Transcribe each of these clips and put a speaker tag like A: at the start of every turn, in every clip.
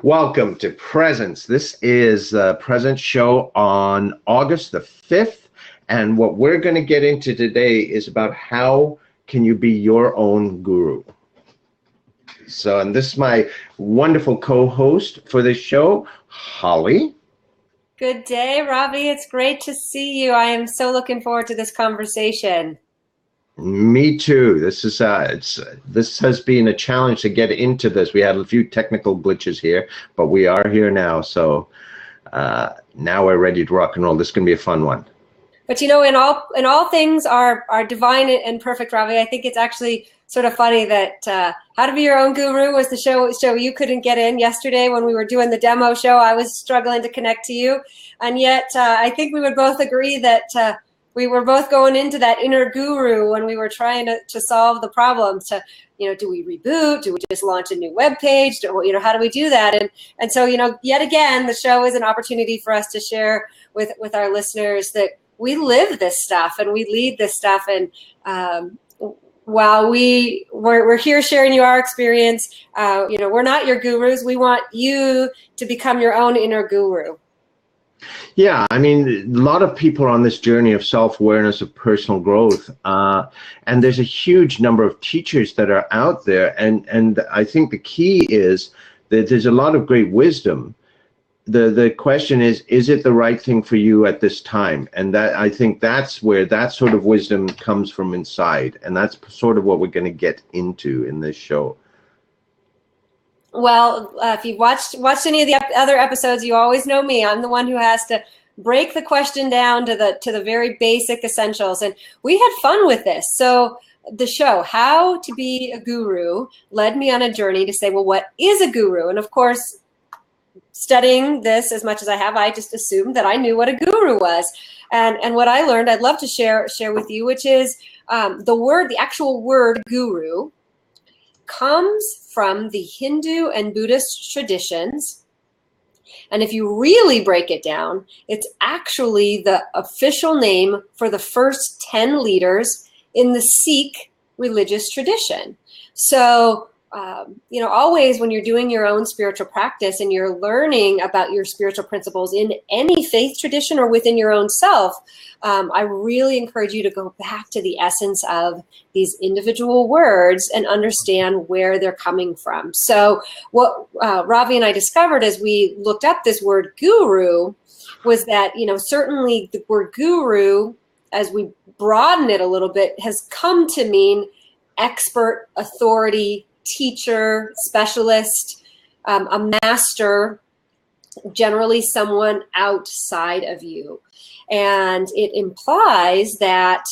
A: Welcome to Presence. This is the Presence show on August the 5th. And what we're going to get into today is about how can you be your own guru. And this is my wonderful co-host for this show, Holly.
B: Good day, Ravi. It's great to see you. I am so looking forward to this conversation.
A: Me too. This has been a challenge to get into this. We had a few technical glitches here, but we are here now. So now we're ready to rock and roll. This is going to be a fun one.
B: But you know, in all things are divine and perfect, Ravi. I think it's actually sort of funny that How to Be Your Own Guru was the show you couldn't get in yesterday when we were doing the demo show. I was struggling to connect to you, and yet I think we would both agree that we were both going into that inner guru when we were trying to solve the problems. To, do we reboot? Do we just launch a new web page? How do we do that? And so, yet again, the show is an opportunity for us to share with our listeners that we live this stuff and we lead this stuff. And while we're here sharing you our experience, we're not your gurus. We want you to become your own inner guru.
A: Yeah, I mean, a lot of people are on this journey of self-awareness, of personal growth, and there's a huge number of teachers that are out there, and I think the key is that there's a lot of great wisdom. The question is it the right thing for you at this time? And that, I think that's where that sort of wisdom comes from inside, and that's sort of what we're going to get into in this show.
B: Well, if you've watched any of the other episodes, you always know me. I'm the one who has to break the question down to the very basic essentials. And we had fun with this. So the show, How to Be a Guru, led me on a journey to say, well, what is a guru? And of course, studying this as much as I have, I just assumed that I knew what a guru was. And what I learned, I'd love to share with you, which is the actual word guru comes from the Hindu and Buddhist traditions. And if you really break it down, it's actually the official name for the first 10 leaders in the Sikh religious tradition. So, always when you're doing your own spiritual practice and you're learning about your spiritual principles in any faith tradition or within your own self, I really encourage you to go back to the essence of these individual words and understand where they're coming from. So what Ravi and I discovered as we looked up this word guru was that, certainly the word guru, as we broaden it a little bit, has come to mean expert, authority, teacher, specialist, a master, generally someone outside of you. And it implies that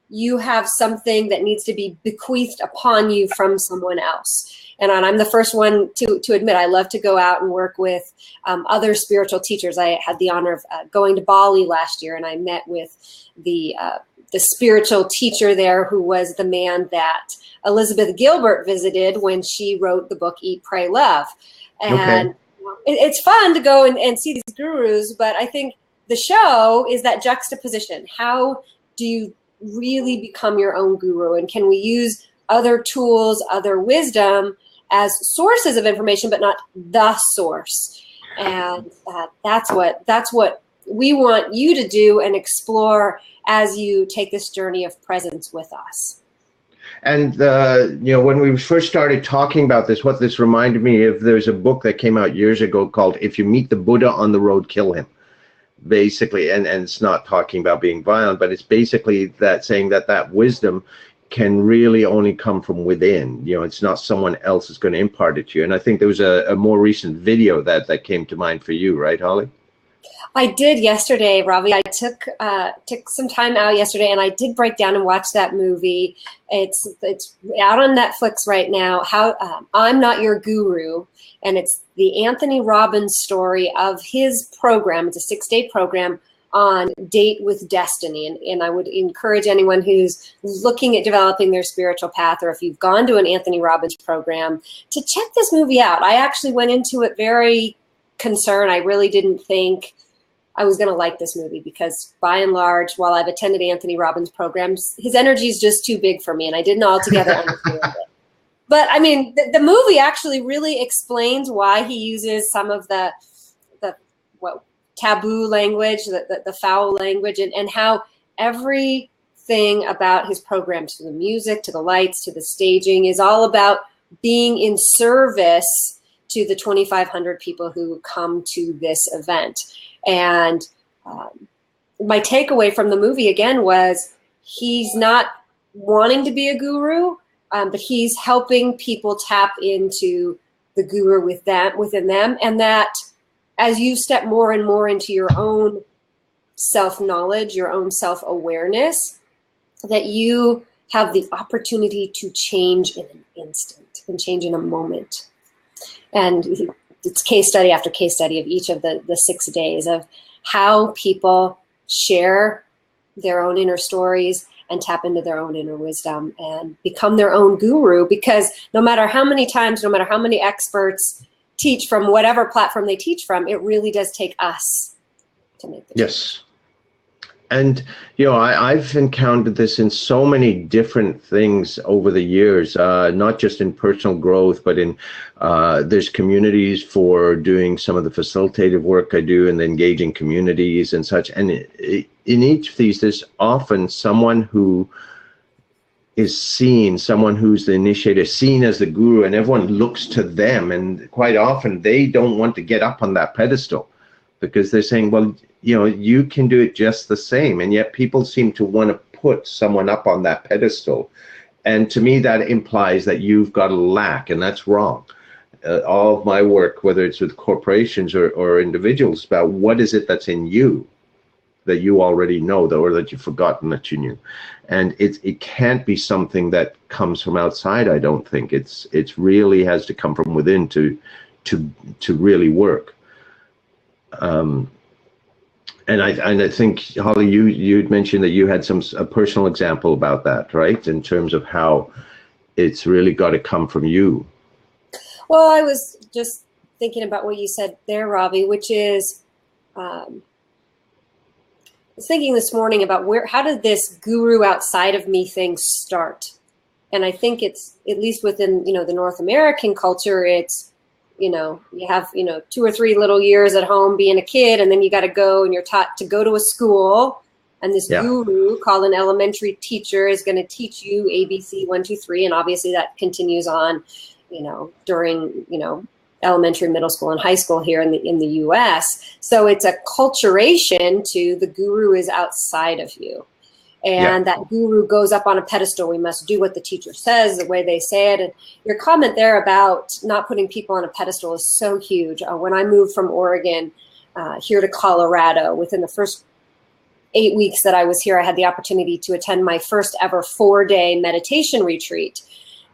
B: you have something that needs to be bequeathed upon you from someone else. And I'm the first one to admit I love to go out and work with other spiritual teachers. I had the honor of going to Bali last year, and I met with the spiritual teacher there, who was the man that Elizabeth Gilbert visited when she wrote the book Eat, Pray, Love. And it's fun to go and see these gurus, but I think the show is that juxtaposition. How do you really become your own guru? And can we use other tools, other wisdom as sources of information, but not the source? And that's what we want you to do and explore as you take this journey of presence with us.
A: And, when we first started talking about this, what this reminded me of, there's a book that came out years ago called If You Meet the Buddha on the Road, Kill Him. Basically, and it's not talking about being violent, but it's basically that saying that wisdom can really only come from within. It's not someone else is going to impart it to you. And I think there was a more recent video that came to mind for you, right, Holly?
B: I did yesterday, Ravi. I took some time out yesterday, and I did break down and watch that movie. It's out on Netflix right now. How I'm Not Your Guru, and it's the Anthony Robbins story of his program. It's a 6-day program on Date with Destiny, and I would encourage anyone who's looking at developing their spiritual path, or if you've gone to an Anthony Robbins program, to check this movie out. I actually went into it very concerned. I really didn't think I was going to like this movie because, by and large, while I've attended Anthony Robbins programs, his energy is just too big for me, and I didn't altogether understand it. But I mean, the movie actually really explains why he uses some of the what taboo language, the foul language, and how everything about his program, to the music, to the lights, to the staging, is all about being in service to the 2,500 people who come to this event. And my takeaway from the movie again was he's not wanting to be a guru, but he's helping people tap into the guru within them, and that as you step more and more into your own self-knowledge, your own self-awareness, that you have the opportunity to change in an instant and change in a moment. And it's case study after case study of each of the 6 days of how people share their own inner stories and tap into their own inner wisdom and become their own guru, because no matter how many times, no matter how many experts teach from whatever platform they teach from, it really does take us to make the change.
A: Yes. And, you know, I've encountered this in so many different things over the years, not just in personal growth, but in there's communities for doing some of the facilitative work I do and engaging communities and such. And in each of these, there's often someone who is seen, someone who's the initiator, seen as the guru, and everyone looks to them. And quite often they don't want to get up on that pedestal because they're saying, well, you know, you can do it just the same. And yet people seem to want to put someone up on that pedestal. And to me, that implies that you've got a lack, and that's wrong. All of my work, whether it's with corporations or individuals, about what is it that's in you that you already know, or that you've forgotten that you knew. And it can't be something that comes from outside, I don't think. It's really has to come from within to really work. And I think, Holly, you'd mentioned that you had a personal example about that, right? In terms of how it's really got to come from you.
B: Well, I was just thinking about what you said there, Ravi, which is, I was thinking this morning about how did this guru outside of me thing start? And I think it's, at least within, you know, the North American culture, it's, you know, you have, you know, 2 or 3 little years at home being a kid, and then you got to go and you're taught to go to a school, and this guru called an elementary teacher is going to teach you ABC 1, 2, 3, and obviously that continues on, you know, during, you know, elementary, middle school, and high school here in the U.S. So it's a culturation to the guru is outside of you. And that guru goes up on a pedestal. We must do what the teacher says, the way they say it. And your comment there about not putting people on a pedestal is so huge. When I moved from Oregon here to Colorado, within the first 8 weeks that I was here, I had the opportunity to attend my first ever 4-day meditation retreat.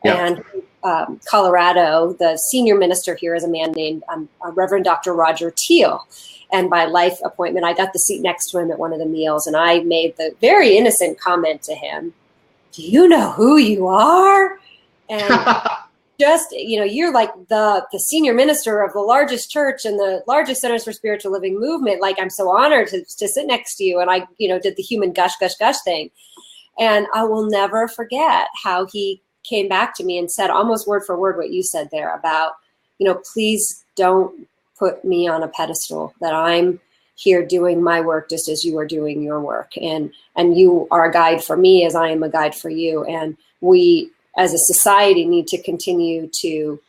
B: And Colorado, the senior minister here is a man named Reverend Dr. Roger Teal. And by life appointment, I got the seat next to him at one of the meals, and I made the very innocent comment to him, "Do you know who you are?" And just, you know, you're like the senior minister of the largest church and the largest Centers for Spiritual Living movement. Like, I'm so honored to sit next to you. And I, you know, did the human gush, gush, gush thing. And I will never forget how he came back to me and said almost word for word what you said there about, you know, please don't put me on a pedestal, that I'm here doing my work just as you are doing your work. And you are a guide for me as I am a guide for you. And we as a society need to continue to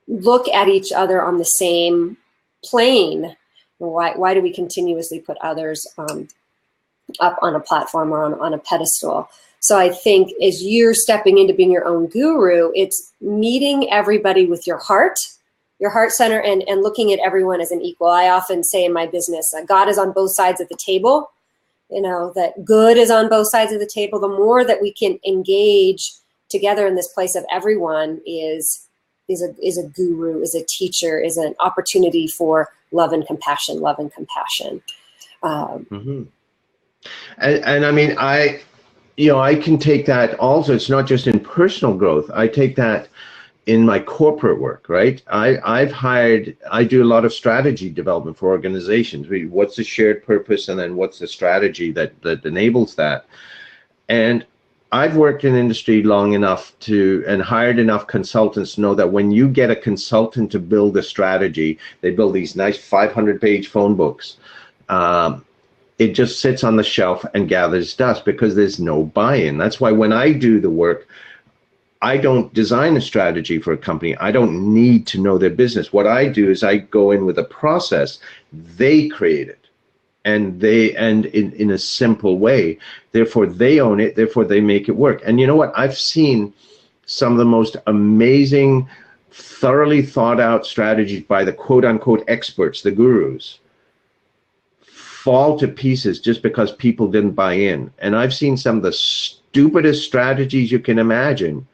B: look at each other on the same plane. Why do we continuously put others up on a platform or on a pedestal? So I think as you're stepping into being your own guru, it's meeting everybody with your heart center, and looking at everyone as an equal. I often say in my business, God is on both sides of the table, you know, that good is on both sides of the table. The more that we can engage together in this place of everyone is a guru, is a teacher, is an opportunity for love and compassion.
A: And I mean, I can take that also. It's not just in personal growth. I take that in my corporate work, right? I do a lot of strategy development for organizations. What's the shared purpose, and then what's the strategy that enables that? And I've worked in industry long enough and hired enough consultants to know that when you get a consultant to build a strategy, they build these nice 500-page phone books. It just sits on the shelf and gathers dust because there's no buy-in. That's why when I do the work, I don't design a strategy for a company. I don't need to know their business. What I do is I go in with a process. They create it, and in a simple way. Therefore, they own it. Therefore, they make it work. And you know what? I've seen some of the most amazing, thoroughly thought out strategies by the quote unquote experts, the gurus, fall to pieces just because people didn't buy in. And I've seen some of the stupidest strategies you can imagine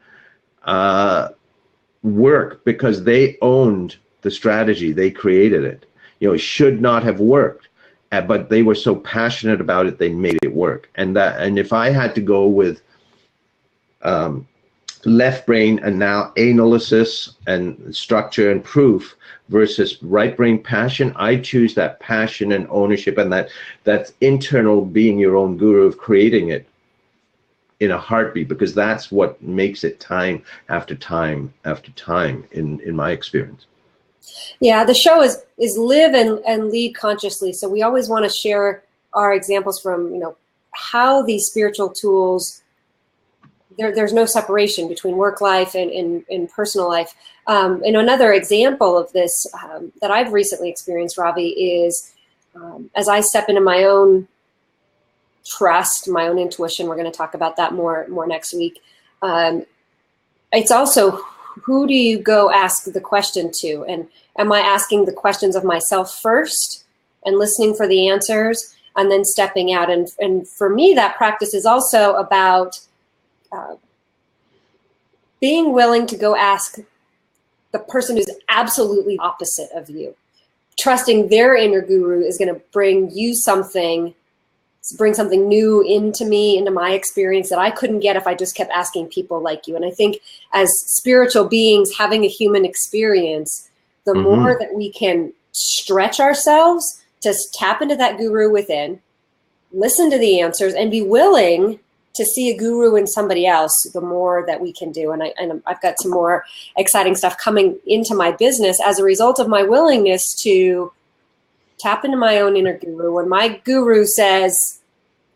A: work because they owned the strategy. They created it. You know, it should not have worked, but they were so passionate about it, they made it work. And if I had to go with left brain and now analysis and structure and proof versus right brain passion, I choose that passion and ownership and that internal being your own guru of creating it in a heartbeat, because that's what makes it time after time after time in my experience.
B: Yeah, the show is live and lead consciously. So we always want to share our examples from, you know, how these spiritual tools, there's no separation between work life and personal life. And another example of this that I've recently experienced, Ravi, is as I step into my own trust, my own intuition. We're going to talk about that more next week. It's also, who do you go ask the question to? And am I asking the questions of myself first and listening for the answers and then stepping out? And for me, that practice is also about being willing to go ask the person who's absolutely opposite of you. Trusting their inner guru is going to bring you something, bring something new into me, into my experience that I couldn't get if I just kept asking people like you. And I think as spiritual beings having a human experience, the more that we can stretch ourselves to tap into that guru within, listen to the answers, and be willing to see a guru in somebody else, the more that we can do. And I've got some more exciting stuff coming into my business as a result of my willingness to tap into my own inner guru. When my guru says,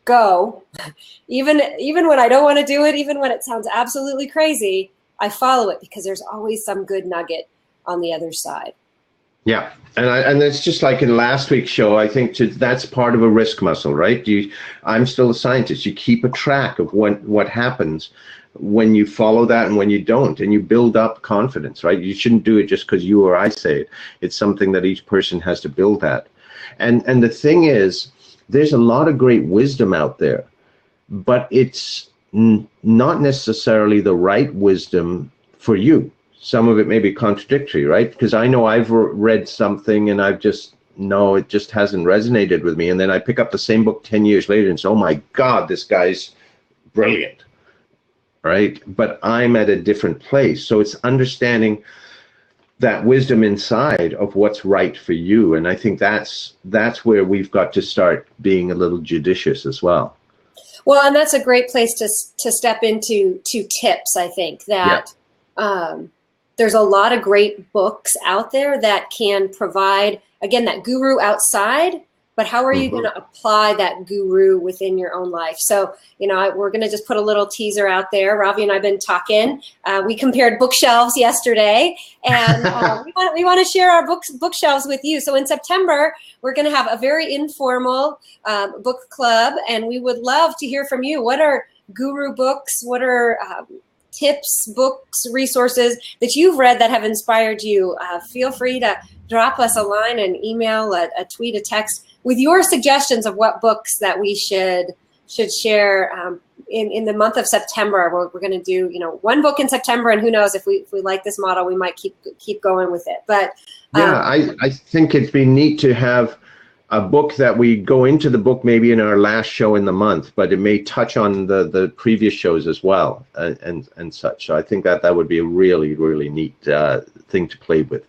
B: go, even when I don't want to do it, even when it sounds absolutely crazy, I follow it because there's always some good nugget on the other side.
A: Yeah, and it's just like in last week's show, I think that's part of a risk muscle, right? I'm still a scientist. You keep a track of what happens when you follow that and when you don't, and you build up confidence, right? You shouldn't do it just because you or I say it. It's something that each person has to build at. And the thing is, there's a lot of great wisdom out there, but it's not necessarily the right wisdom for you. Some of it may be contradictory, right? Because I know I've read something and it just hasn't resonated with me. And then I pick up the same book 10 years later and say, oh my God, this guy's brilliant, right? But I'm at a different place. So it's understanding that wisdom inside of what's right for you. And I think that's where we've got to start being a little judicious as well.
B: Well, and that's a great place to step into tips, I think, that there's a lot of great books out there that can provide, again, that guru outside, but how are you going to apply that guru within your own life? So, we're going to just put a little teaser out there. Ravi and I have been talking. We compared bookshelves yesterday, and we want to share our bookshelves with you. So in September, we're going to have a very informal book club, and we would love to hear from you. What are guru books? What are tips, books, resources that you've read that have inspired you? Feel free to drop us a line, an email, a tweet, a text with your suggestions of what books that we should share in the month of September. We're going to do one book in September, and who knows, if we like this model, we might keep going with it. But
A: I think it'd be neat to have a book that we go into the book maybe in our last show in the month, but it may touch on the previous shows as well and such. So I think that would be a really, really neat thing to play with.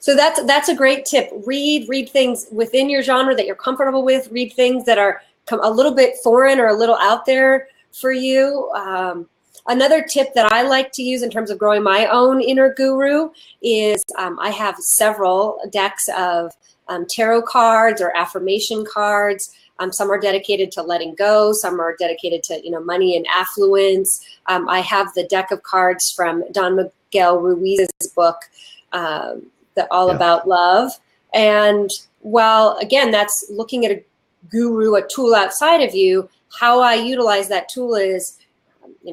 B: So that's a great tip. Read things within your genre that you're comfortable with. Read things that are a little bit foreign or a little out there for you. Another tip that I like to use in terms of growing my own inner guru is I have several decks of tarot cards or affirmation cards. Some are dedicated to letting go. Some are dedicated to, money and affluence. I have the deck of cards from Don Miguel Ruiz's book, All About Love. And while, again, that's looking at a guru, a tool outside of you, how I utilize that tool is,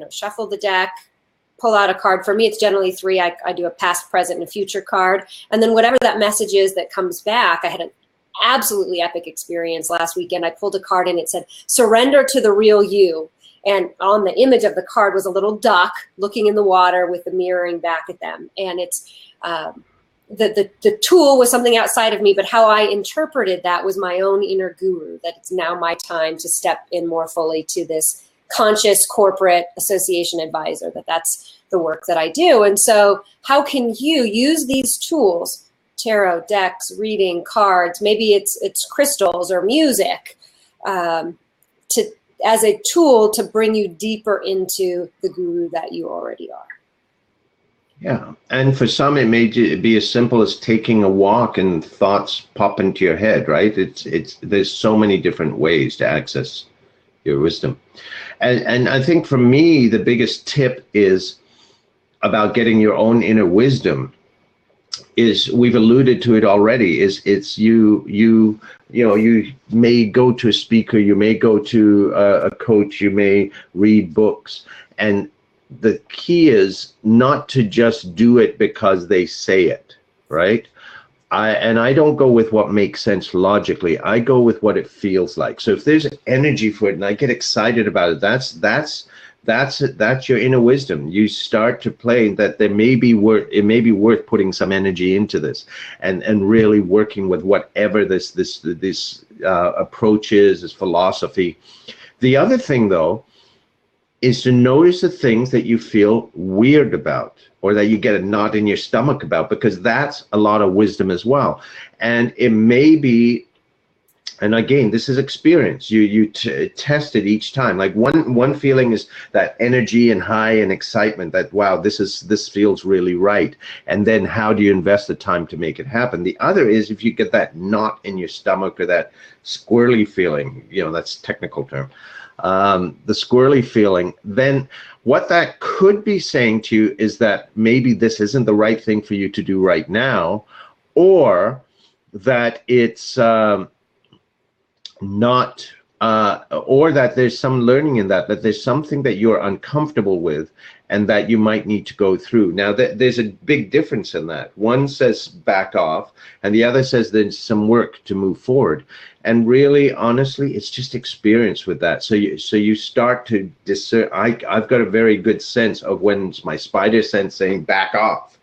B: shuffle the deck, pull out a card. For me, it's generally 3. I do a past, present, and a future card. And then whatever that message is that comes back, I had an absolutely epic experience last weekend. I pulled a card and it said, surrender to the real you. And on the image of the card was a little duck looking in the water with the mirroring back at them. And it's the tool was something outside of me, but how I interpreted that was my own inner guru, that it's now my time to step in more fully to this conscious corporate association advisor, that's the work that I do. And so how can you use these tools, tarot, decks, reading, cards, maybe it's crystals or music, as a tool to bring you deeper into the guru that you already are?
A: Yeah, and for some it may be as simple as taking a walk and thoughts pop into your head, right? There's so many different ways to access your wisdom. And I think for me, the biggest tip is about getting your own inner wisdom is, we've alluded to it already, it's you may go to a speaker, you may go to a coach, you may read books, and the key is not to just do it because they say it, right? I don't go with what makes sense logically. I go with what it feels like. So if there's energy for it and I get excited about it, that's your inner wisdom. You start to play that it may be worth putting some energy into this and really working with whatever this approach is, this philosophy. The other thing though is to notice the things that you feel weird about, or that you get a knot in your stomach about, because that's a lot of wisdom as well. And it may be, and again, this is experience. You test it each time. Like one feeling is that energy and high and excitement that, wow, this feels really right. And then how do you invest the time to make it happen? The other is if you get that knot in your stomach or that squirrely feeling, that's a technical term, the squirrely feeling, then what that could be saying to you is that maybe this isn't the right thing for you to do right now, or that it's not, or that there's some learning in that there's something that you're uncomfortable with and that you might need to go through. Now, there's a big difference in that. One says back off, and the other says there's some work to move forward. And really, honestly, it's just experience with that. So you start to discern. I've got a very good sense of when it's my spider sense saying back off,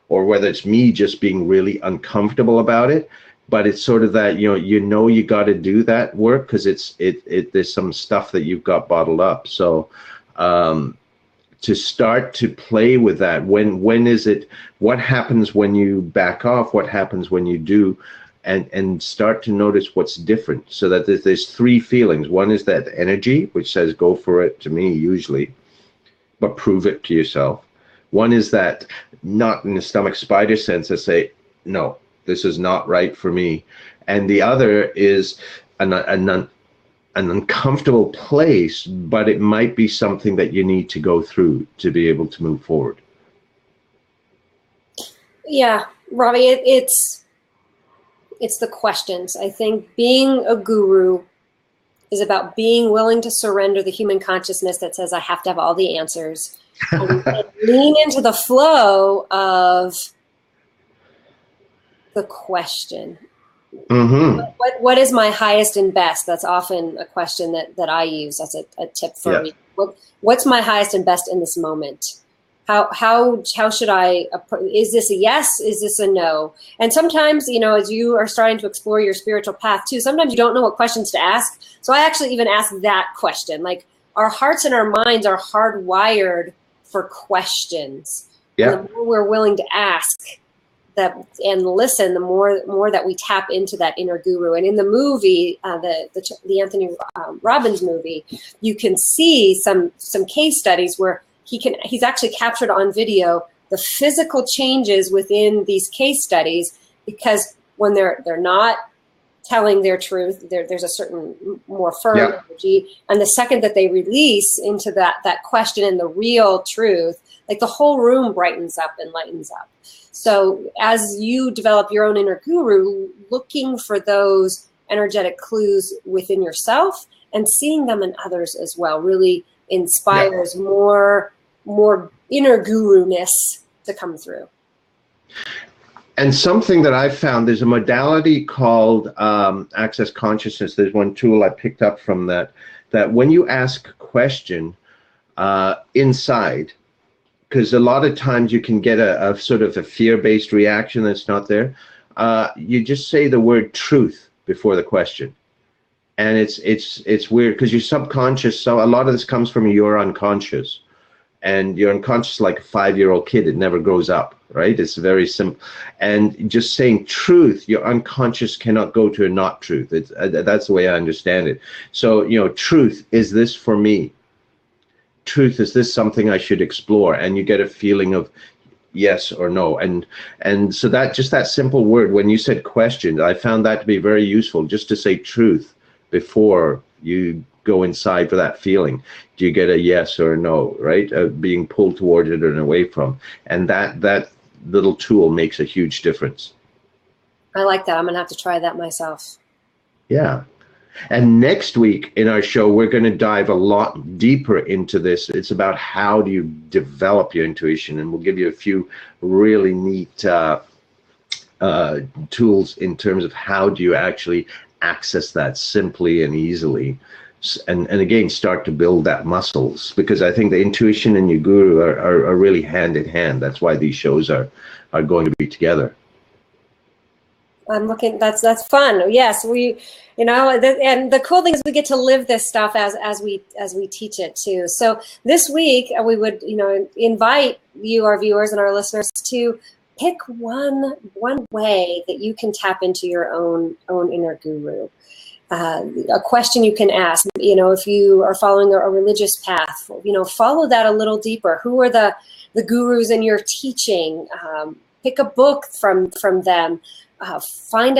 A: or whether it's me just being really uncomfortable about it. But it's sort of that, you got to do that work because there's some stuff that you've got bottled up. So to start to play with that, when is it, what happens when you back off, what happens when you do, and start to notice what's different, so that there's 3 feelings. One is that energy, which says go for it, to me usually, but prove it to yourself. One is that knot in the stomach spider sense that say, no, this is not right for me. And the other is an uncomfortable place, but it might be something that you need to go through to be able to move forward.
B: Yeah, Ravi, it's the questions. I think being a guru is about being willing to surrender the human consciousness that says I have to have all the answers, and lean into the flow of the question. Mm-hmm. What is my highest and best? That's often a question that I use. That's a tip for me. What's my highest and best in this moment? How should I, is this a yes? Is this a no? And sometimes, as you are starting to explore your spiritual path too, sometimes you don't know what questions to ask. So I actually even ask that question. Like, our hearts and our minds are hardwired for questions. Yeah. And the more we're willing to ask, and listen, the more that we tap into that inner guru. And in the movie, the Anthony Robbins movie, you can see some case studies where he's actually captured on video the physical changes within these case studies, because when they're not telling their truth, there's a certain more firm energy, and the second that they release into that question and the real truth, like the whole room brightens up and lightens up. So as you develop your own inner guru, looking for those energetic clues within yourself and seeing them in others as well really inspires more inner guru-ness to come through.
A: And something that I've found, there's a modality called Access Consciousness. There's one tool I picked up from that when you ask a question inside, because a lot of times you can get a sort of a fear-based reaction that's not there. You just say the word truth before the question. And it's weird because your subconscious, so a lot of this comes from your unconscious. And your unconscious is like a 5-year-old kid. It never grows up, right? It's very simple. And just saying truth, your unconscious cannot go to a not truth. That's the way I understand it. So, truth, is this for me? Truth, is this something I should explore? And you get a feeling of yes or no. And so that simple word, when you said question, I found that to be very useful, just to say truth before you go inside for that feeling. Do you get a yes or a no, right? Being pulled towards it and away from. And that little tool makes a huge difference.
B: I like that. I'm going to have to try that myself.
A: Yeah. And next week in our show, we're going to dive a lot deeper into this. It's about how do you develop your intuition, and we'll give you a few really neat tools in terms of how do you actually access that simply and easily, and again start to build that muscles, because I think the intuition and your guru are really hand in hand. That's why these shows are going to be together.
B: I'm looking. That's fun. Yes, we, and the cool thing is we get to live this stuff as we teach it too. So this week we would invite you, our viewers and our listeners, to pick one way that you can tap into your own inner guru. A question you can ask. If you are following a religious path, follow that a little deeper. Who are the gurus in your teaching? Pick a book from them. Find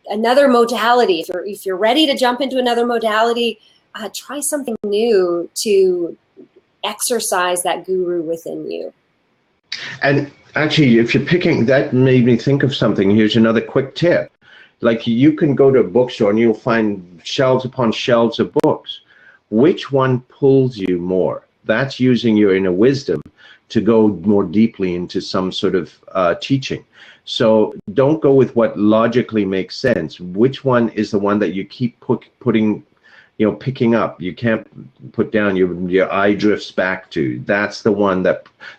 B: another modality. If you're ready to jump into another modality, try something new to exercise that guru within you.
A: And actually, if you're picking, that made me think of something. Here's another quick tip. Like, you can go to a bookstore and you'll find shelves upon shelves of books. Which one pulls you more? That's using your inner wisdom to go more deeply into some sort of teaching. So don't go with what logically makes sense. Which one is the one that you keep picking up? You can't put down, your eye drifts back to. That's the one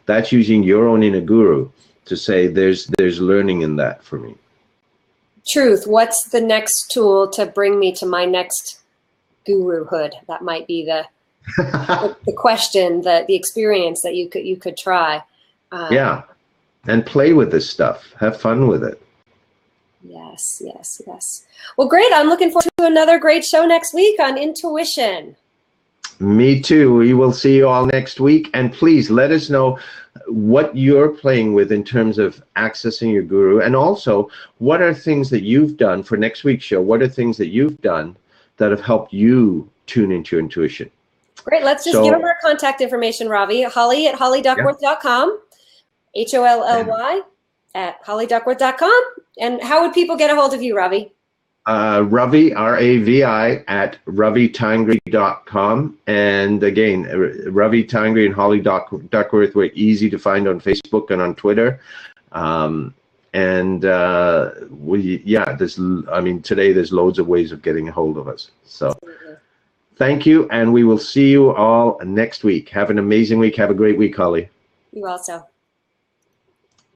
A: that's using your own inner guru to say there's learning in that for me.
B: Truth. What's the next tool to bring me to my next guruhood? That might be the question, the experience that you could try.
A: Yeah. And play with this stuff. Have fun with it.
B: Yes. Well, great. I'm looking forward to another great show next week on intuition.
A: Me too. We will see you all next week. And please let us know what you're playing with in terms of accessing your guru. And also, what are things that you've done for next week's show? What are things that you've done that have helped you tune into your intuition? Great.
B: Let's just give them our contact information, Ravi. Holly at hollyduckworth.com. HOLLY at hollyduckworth.com. And how would people get a hold of you, Ravi?
A: Ravi, R-A-V-I, at ravitangri.com. And again, Ravi Tangri and Holly Duckworth were easy to find on Facebook and on Twitter. Today there's loads of ways of getting a hold of us. So thank you, and we will see you all next week. Have an amazing week. Have a great week, Holly.
B: You also.